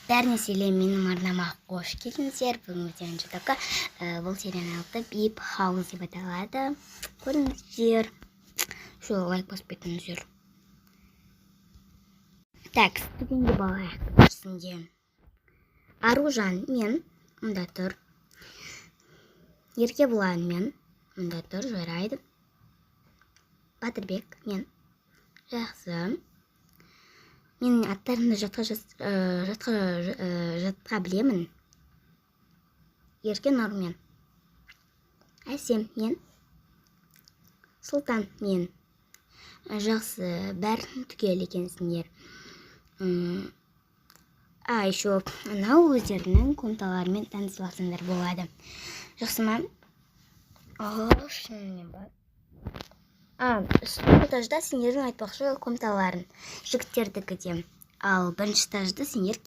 Бәріне сәлем, менің арнама қош келдіңіздер. Бүгін өткен жотаққа бұл серияның аты Bip House деп аталады. Көріңіздер. Лайк басып кетіңіздер. Так, бүгінгі бала әңгімесінде Аружан мен мұнда тұр. Еркебұлан мен мұнда тұр, жарайды. Батырбек мен жақсы. Менің аттарымды жатқа білемін. Еркен Нұрмен. Әсем мен. Сұлтан мен. Жақсы, бәрін түгел екенсіңдер. Еще анау өздерінің комталарымен танысыласыңдар болады. Жақсы ма? Шынымен бар. Соңғы этажда сендердің айтпақшы комталарын жігіттердікі де. Ал бірінші этажда сендер